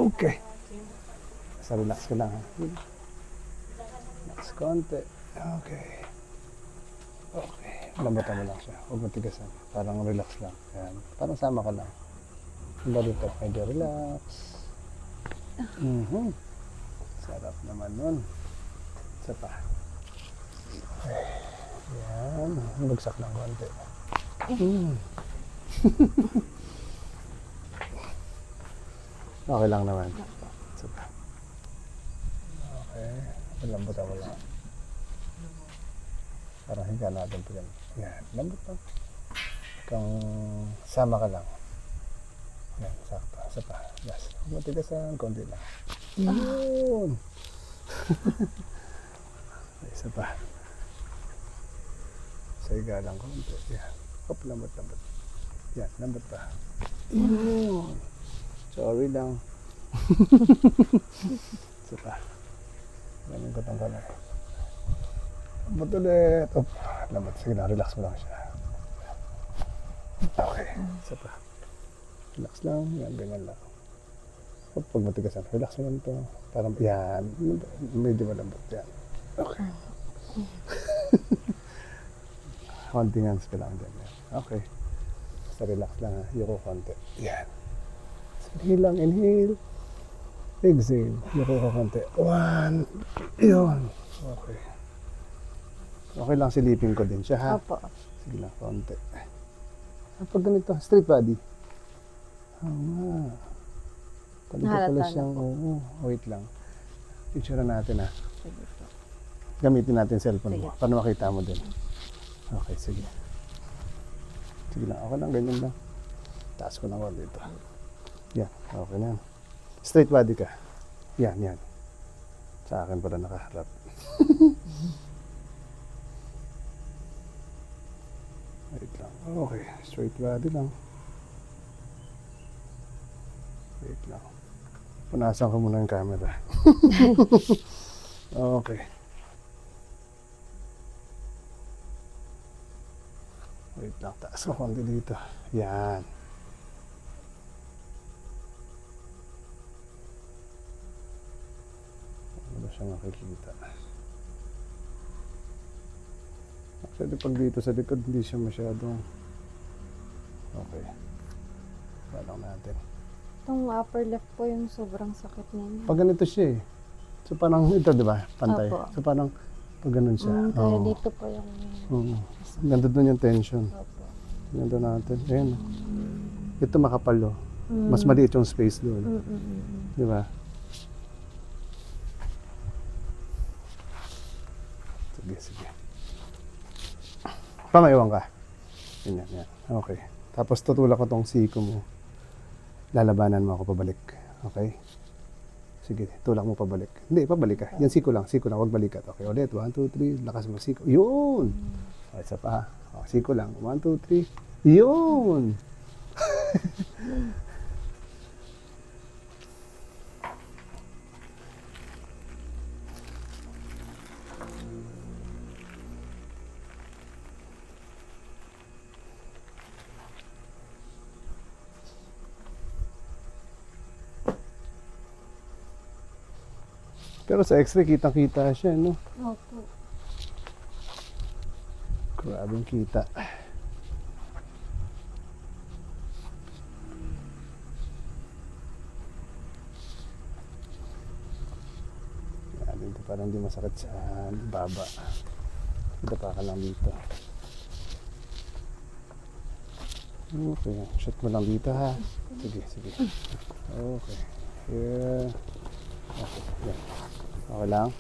Okay. Basta relax ka lang ha. Relax konti. Okay. Okay. Lambutan mo lang siya. Huwag matigasan. Parang relax lang. Ayan. Parang sama ka lang. Ang body top, medyo relax. Sarap naman nun. Isa pa. Yan. Bagsak ng konti. Okay lang naman. Isa pa. Okay. Lambutan mo lang. Parang higa natin pa yan. Yan. Lambot lang. Kung sama ka lang. Yan. Sakto. Isa pa. Last. Matigasan. Konti lang. Yun. Isa pa. Sa higa lang konti. Yan. Hop, lambot. Yan. Lambot pa. Yun. Sorry lang. Isa pa. Ganyan ko tang kamay. Lambot ulit. Op. Lambot. Sige lang. Relax mo lang siya. Okay. Isa pa. Relax lang. Yan. Ganyan lang. Op. Pag matigasan. Relax mo lang ito. Parang yan. Medyo malambot. Yan. Okay. Konting hands ka lang din. Okay. Basta relax lang ha. Yuko konti. Yan. Inhale lang. Inhale. Exhale. Yuko ka konti. 1. Yun. Okay. Okay lang silipin ko din siya ha. Opo. Sige lang. Konti. Pag ganito. Straight body. Talika pala siyang. Oo. Wait lang. Picture natin ha. Sige po. Gamitin natin cellphone mo. Sige. Para makita mo din. Okay, sige. Sige lang, okay lang, ganyan lang. Taas ko lang dito. Yan, okay na yan. Straight body ka. Yan. Sa akin pala nakaharap. Wait lang. Okay, straight body lang. Wait lang. Punasan ko muna yung camera. Okay. Wait lang, taas ko konti dito. Yan. Ano ba siya makikita? Actually, pag dito sa likod, hindi siya masyadong... Okay. Balong natin. Itong upper left po yung sobrang sakit niya. Pag ganito siya eh. So parang ito, di ba? Pantay. Opo. So parang pag ganun siya. Kaya Oo. dito po yung... Oo. Nandun yung tension. Opo. Nandun natin. Ayan. Ito makapal oh. Mas maliit yung space doon. Di ba? Sige. Pamayawang ka. Yan. Okay. Tapos tutulak ko tong siko mo. Lalabanan mo ako pabalik. Okay? Sige, tulak mo pabalik. Hindi, pabalik ka. Yan, siko lang. Huwag balikat. Okay, ulit. 1, 2, 3. Lakas mo siko. Yun! Okay, isa pa. Okay, siko lang. 1, 2, 3. Yun! Pero sa x-ray, kitang-kita siya, no? Opo. Grabing kita. Yan, dito parang hindi masakit sa baba. Dito pa ka lang dito. Okay, shot mo lang dito ha. Sige. Okay. Here. Okay, yan. Okay lang?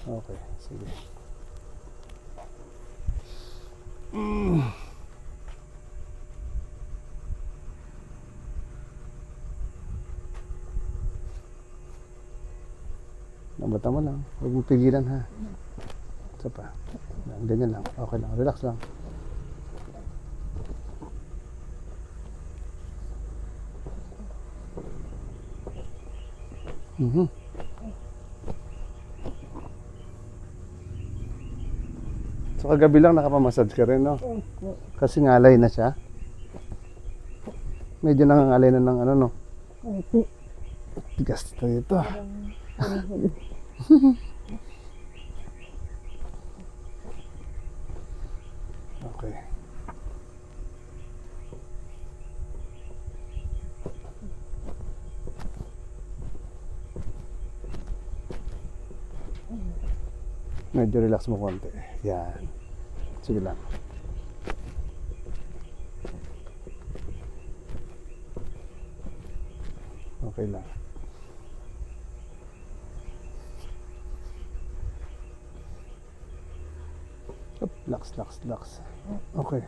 Okay, sige. Lambatan mo lang. Huwag mo pigilan ha. Isa pa. Ganyan lang. Okay lang. Relax lang. So kagabi lang nakapamassage ka rin, no? Opo. Kasi ngalay na siya. Medyo nangangalay na ng ano, no? Opo. Tigas na dito. Parang hinihil. Okay. Medyo relax mo konti. Yan. Sige lang. Okay lang. Up, relax. Okay.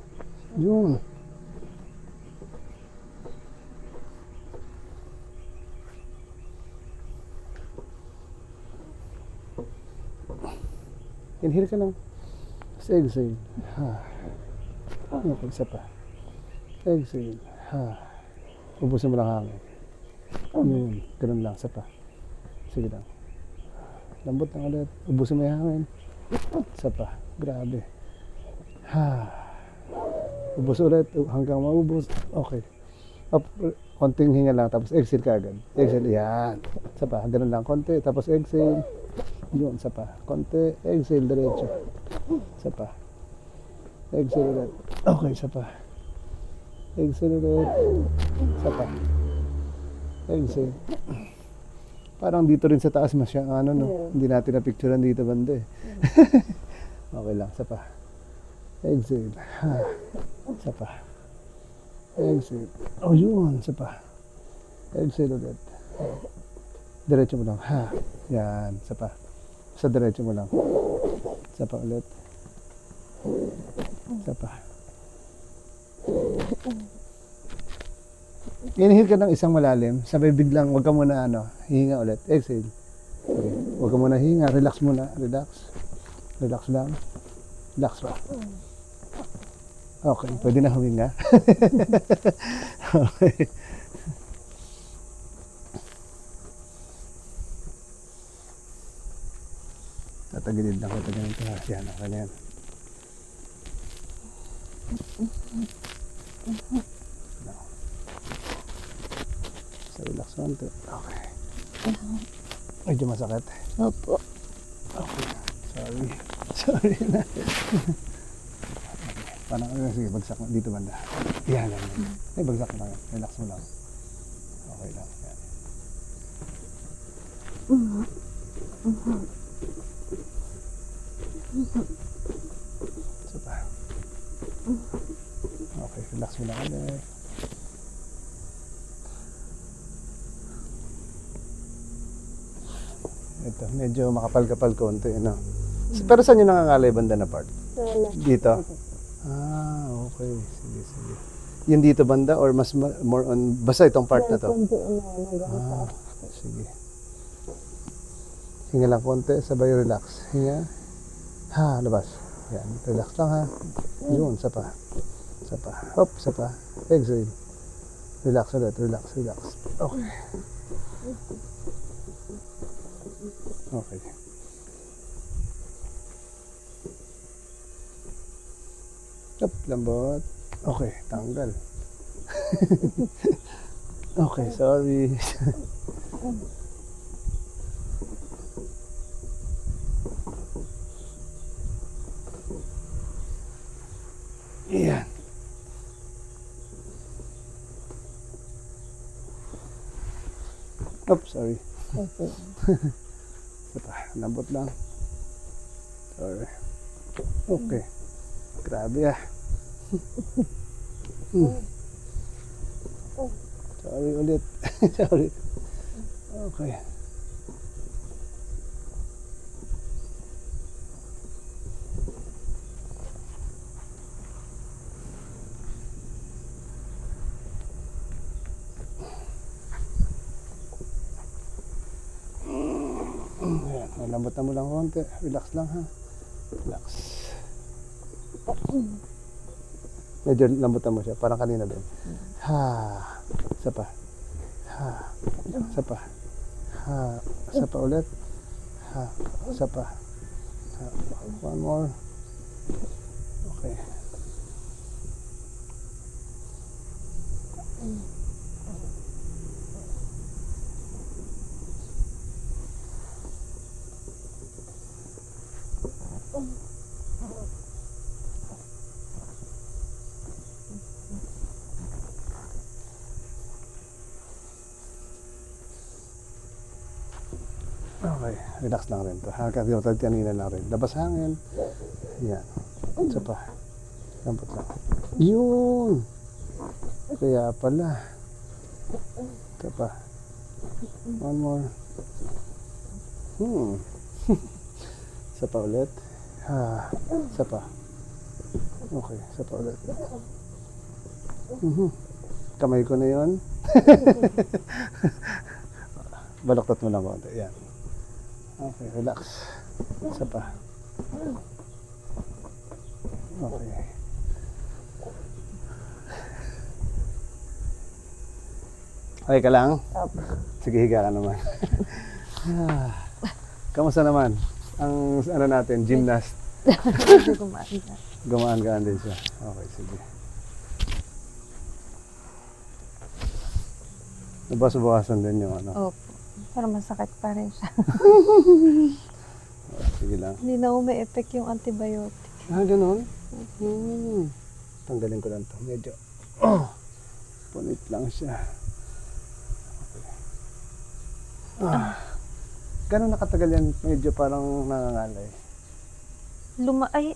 Yun. Inhale ka lang. Tapos exhale. Ha. Okay, isa pa. Exhale. Ha. Ubusin mo lang hangin. Yun. Ganun lang. Isa pa. Sige lang. Lambot lang ulit. Ubusin mo yung hangin. Isa pa. Grabe. Ha. Ubus ulit. Hanggang maubos. Okay. Up. Konting hinga lang. Tapos exhale ka agad. Exhale. Yan. Isa pa. Ganun lang. Konti. Tapos exhale. Yun. Isa pa. Konti. Exhale. Diretso. Isa pa. Exhale ulit. Okay. Isa pa. Exhale ulit. Isa pa. Exhale. Parang dito rin sa taas masyang ano no. Yeah. Hindi natin na-picturean dito banda eh. Okay lang. Isa pa. Exhale. Ha. Isa pa. Exhale. Oh yun. Isa pa. Exhale ulit. Diretso mo lang. Ha. Yan. Isa pa. Sa diretso mo lang. Isa pa ulit. Isa pa. Inhale ka ng isang malalim. Sabay biglang, wag ka muna hihinga ulit. Exhale. Okay. Wag ka muna hihinga. Relax muna. Relax. Relax lang. Relax pa. Okay. Pwede na huminga. Okay. Tatagilid lang kita ganito. Yan. Okay na yan. So, relax konti. Okay. Medyo masakit. Opo. Okay. Sorry na. Parang, sige, bagsak mo. Dito banda. Yan. Ay, bagsak mo lang yan. Relax mo lang. Okay lang. Yan. So, pa. Okay, relax mo lang ulit. Ito, medyo makapal-kapal konti, ano. Pero saan yung nangangalay banda na part? Dito? Ah, okay. Sige. Yung dito banda or mas more on, basta itong part na to? Ah, sige. Hinga lang konti, sabay relax. Hinga. Ha, labas. Yan, relax lang ha. Yun, isa pa. Hop, isa pa. Exhale. Relax ulit, relax. Okay. Okay. Up, lambot. Okay, tanggal. Okay, sorry. Yan. Oops, sorry. Okay. Lambot lang. Sorry. Okay. Grabe ah. Sorry ulit. Sorry. Okay. Ayan, lambutan mo lang konti. Relax lang ha. Relax. Medyo lambutan mo siya. Parang kanina din. Ha. Isa pa. Ha. Isa pa. Ha. Isa pa ulit. Ha. Isa pa. Ha. One more. Okay. Okay, relax lang rin to. Hanggang kanina lang rin. Labas hangin. Yan. Isa pa. Lambot lang. Yun! Kaya pala. Isa pa. One more. Isa pa ulit. Isa pa. Okay, isa pa ulit. Kamay ko na yun. Balaktot mo lang konti. Yan. Okay, relax. Isa pa. Okay. Okay ka lang? Sige, higa ka naman. Kamusta naman? Ang ano natin, gymnast. Medyo gumaan na. Gumaan-gaan din siya. Okay, sige. Nabasa-bawasan din yung ano. Opo. Pero masakit pa rin siya. Sige lang. Hindi na umi-effect yung antibiotic. Ganun? Tanggalin ko lang to. Medyo, punit lang siya. Okay. Gano'n nakatagal yan? Medyo parang nangangalay. Ay,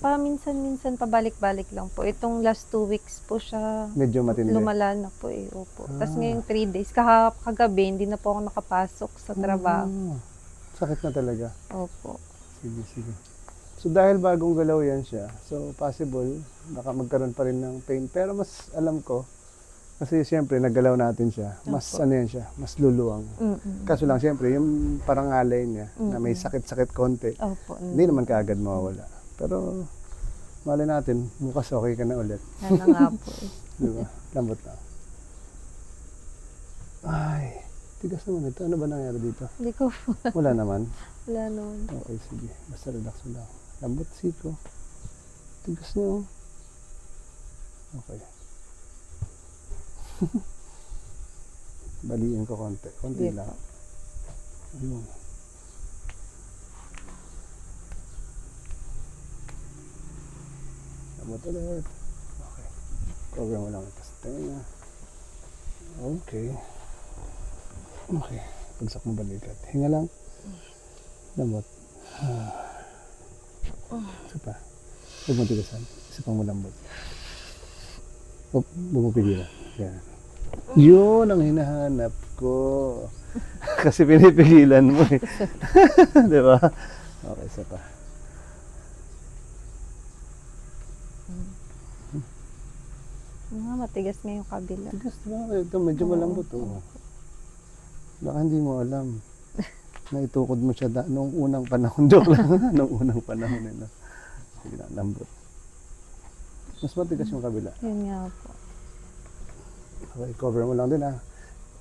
paminsan-minsan pabalik-balik lang po. Itong last 2 weeks po siya Medyo matindi. lumala na po eh. Opo. Tapos ngayong 3 days, kagabi, hindi na po ako nakapasok sa trabaho. Sakit na talaga. Opo. Sige, sige. So dahil bagong galaw yan siya, so possible, baka magkaroon pa rin ng pain. Pero mas alam ko, kasi siyempre naggalaw natin siya, mas Opo. ano yan siya, mas luluwang. Kaso lang siyempre, yung parang alay niya, na may sakit-sakit konti, Opo. hindi naman kaagad mawawala. Pero malay natin, bukas okay ka na ulit. Yan na nga po eh. Di ba? Lambot na. Ay, tigas naman ito. Ano ba nangyari dito? Hindi ko po. Wala naman. Wala naman. Okay, sige. Basta relax mo lang. Lambot siko. Tigas niyo. Okay. Baliin ko konti. Konti Sige lang. po. Ayun. Lambot ulit. Okay. Cover mo lang ito sa tenga. Okay. Okay. Pagsak mo balikat. Hinga lang. Lambot. Isa pa. Huwag mo tigasan. Isa pang malambot. Huwag mo pigilan. Yan. Yun ang hinahanap ko. Kasi pinipigilan mo eh. Di ba? Okay, isa pa. Matigas nga yung kabila. Tigas na. Ito medyo malambot. Oh. Baka hindi mo alam. Naitukod mo siya noong unang panahon. Joke lang. Noong unang panahon. Eh, no? Sige na, lambot. Mas matigas yung kabila. Yun nga po. Okay, cover mo lang din ha.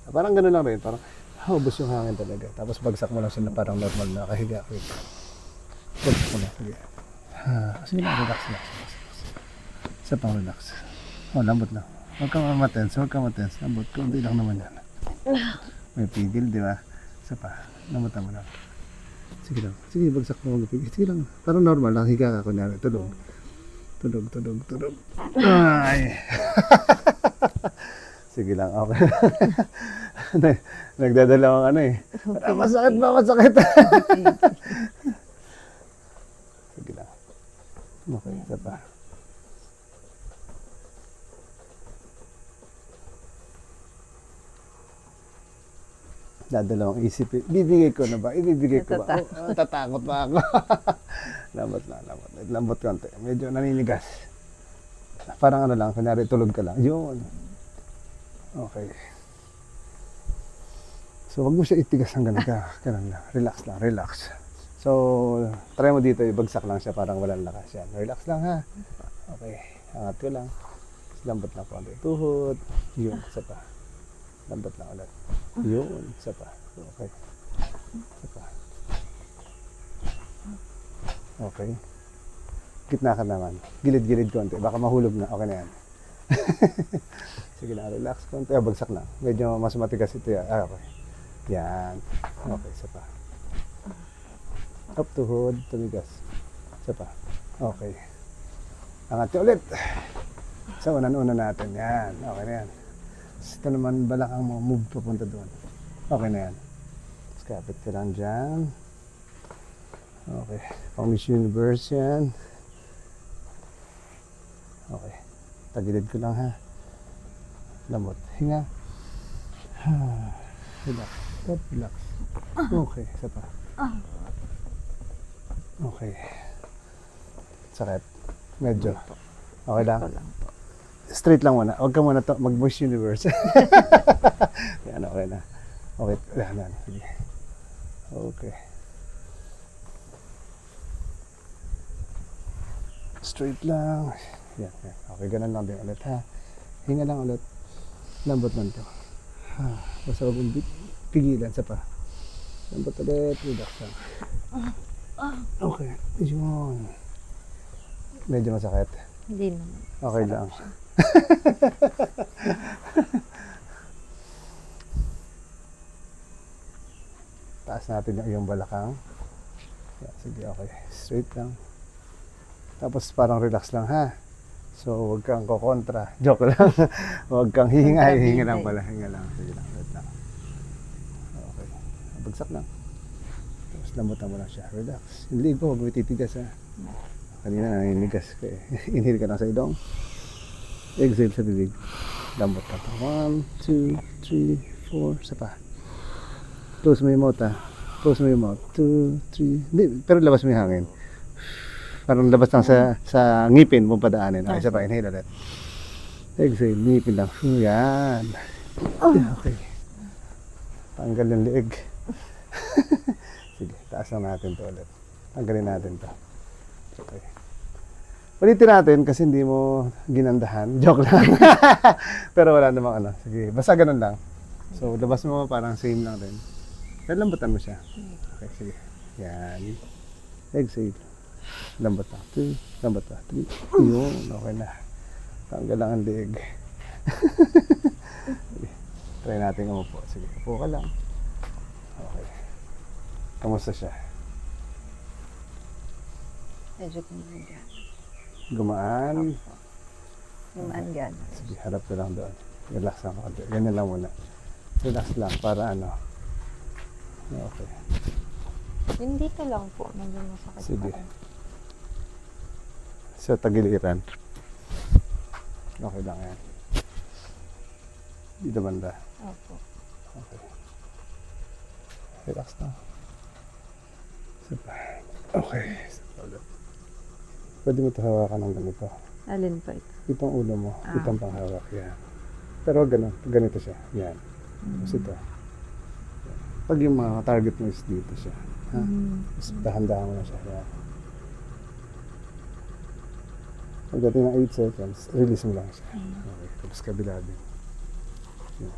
Parang gano'n lang rin. Parang ubos yung hangin talaga. Tapos bagsak mo lang siya na parang normal na kahiga. Bagsak mo lang. Sige. Sige na, relax. Isa pang relax. Oh, lambot na. Huwag kang matense. Lambot. Kundi lang naman yan. May pigil, di ba? Isa pa. Lambot mo lang. Sige lang. Sige, bagsak mo lang. Sige lang. Parang normal lang. Higa ka kunyari. Tulog. Ay. Sige lang, okay. Nagdadalawang ano eh. Masakit ba? Masakit. Sige lang. Okay, isa pa. Dadalawang isip. Ibibigay ko na ba? Ibibigay ko ba? Tatakot pa ako. Lambot na, lambot. Lambot konti. Medyo naninigas. Parang ano lang, kunyari tulog ka lang. Yun. Okay. So, wag mo siya itigas hanggang ganun lang. Relax lang, relax. So, try mo dito, ibagsak lang siya, parang walang lakas yan. Relax lang ha. Okay. Angat ko lang. Lambot lang konti. Tuhod. Yun, isa pa. Lambot lang ulit. Yun, isa pa. Okay. Isa pa. Okay. Gitna ka naman. Gilid-gilid konti. Baka mahulog na. Okay na yan. Sige lang, relax konti. Bagsak lang. Medyo mas matigas ito yan. Okay. Yan. Okay, isa pa. Up tuhod, tumigas. Isa pa. Okay. Angat niyo ulit. Sa unan-una natin. Yan. Okay na yan. Ito naman balakang mo move papunta doon. Okay na yan. Tapos Kapit ka lang dyan. Okay. Pang Miss Universe yan. Okay. Tagilid ko lang ha. Lamot. Hinga. Relax. Stop. Relax. Okay. Isa pa. Okay. Sakit. Medyo. Okay lang. Ito lang po. Straight lang muna. Huwag ka muna to. Mag-Miss Universe. Yan. Okay na. Okay. Yan. Sige. Okay. Straight lang. Yan. Okay. Ganun lang din ulit ha. Hinga lang ulit. Lambot lang to. Basta huwag mong pigilan. Sa pa. Lambot ulit. Relax lang. Okay. Yun. Medyo masakit. Hindi naman. Okay Sarap lang. siya. Taas natin yung iyong balakang. Yan, sige, okay. Straight lang. Tapos parang relax lang ha. So, huwag kang kokontra. Joke lang. Huwag kang hihinga. Kontra, Hihinga lang hindi. pala. Hinga lang. Sige lang. Wait lang. Okay. Bagsak lang. Tapos lambutan mo lang siya. Relax. Yung leg ko, huwag mo titigas ha. Kanina naninigas ka eh. Inhale ka lang sa ilong. Exhale sa bibig. Lambot ka pa. 1, 2, 3, 4. Isa pa. Close mo yung mouth ha. Close mo yung mouth. 2, 3. Hindi, pero labas mo yung hangin. Parang labas lang sa ngipin mo padaanin. Okay, isa pa. Inhale ulit. Exhale. Ngipin lang. Yan. Okay. Tanggal yung leeg. Sige, taas lang natin to ulit. Tanggalin natin to. Okay. Ulitin natin kasi hindi mo ginandahan. Joke lang. Pero wala namang ano. Sige, basta ganun lang. So, labas mo parang same lang din. Pero lambutan mo siya. Okay, sige. Yan. Exhale. Lambot na. 2. Lambot na. 3. Yun. Okay na. Tanggal lang ang leeg. Sige. Try natin umupo. Sige, upo ka lang. Okay. Kamusta siya? Medyo kumagaan. Gumaan. Gumaan gano'n. Sige, harap ka lang doon. Relax lang konti. Ganyan lang muna. Relax lang para ano. Okay. Yung dito lang po. Medyo masakit Sige. pa rin. Sa tagiliran. Okay lang yan. Dito banda. Opo. Okay. Relax lang. Super. Okay. Super. Pwede mo ito hawakan ng ganito. Alin pa ito? Itong ulo mo. Ah. Itong panghawak. Yan. Pero ganun. Ganito siya. Yan. Tapos ito. Pag yung mga target mo is dito siya. Ha? Tapos dahan-dahan mo na siya. Yan. Pagdating ng 8 seconds, release mo lang siya. Okay. Tapos kabila din. Yan.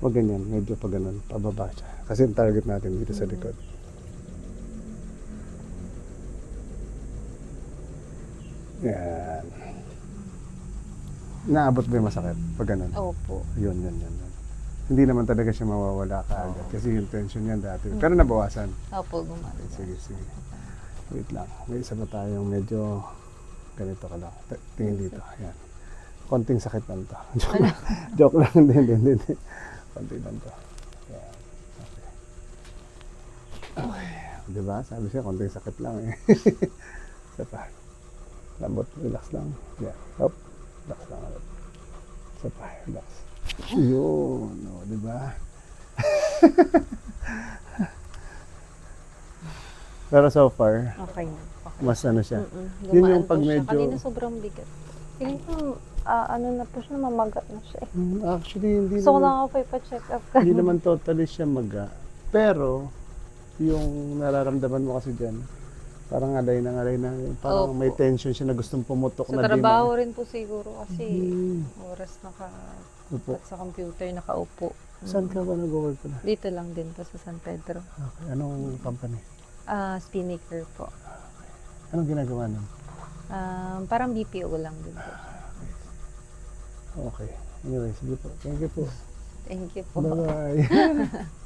Huwag ganyan. Medyo pa ganun. Pababa siya. Kasi yung target natin dito sa likod. Yan. Naabot ba yung masakit? Pag ganun. Opo. Yun. Hindi naman talaga siya mawawala kaagad. Kasi yung tension yan dati. Pero nabawasan. Opo, gumaan. Sige. Wait lang. May isa pa tayong medyo ganito ka lang. Tingin dito. Yan. Konting sakit lang to. Joke lang. Hindi. Konting lang to. Yan. Okay. Diba? Sabi siya, konting sakit lang eh. Isa pa. Lambot. Relax lang. Yan. Hop. Relax lang. Isa pa. Relax. Yun. O, diba? Pero so far, Okay na. Okay. mas ano siya. Gumaan Yun yung po pag siya. medyo... Kanina sobrang bigat. Feeling ko, ano na po siya, mamagat na siya. Actually, hindi Gusto ko naman, lang ako ipa-check up. hindi naman totally siya maga. Pero, yung nararamdaman mo kasi dyan, parang alay na. Parang Opo. may tension siya na gustong pumutok Sa na trabaho rin po siguro kasi oras Opo. sa computer nakaupo. Saan ka ba nag-work pala? Dito lang din po sa San Pedro. Okay. Anong company? Spinnaker po. Anong ginagawa nun? Parang BPO lang din po. Okay. Anyway, sige po. Thank you po. Thank you po. Bye-bye.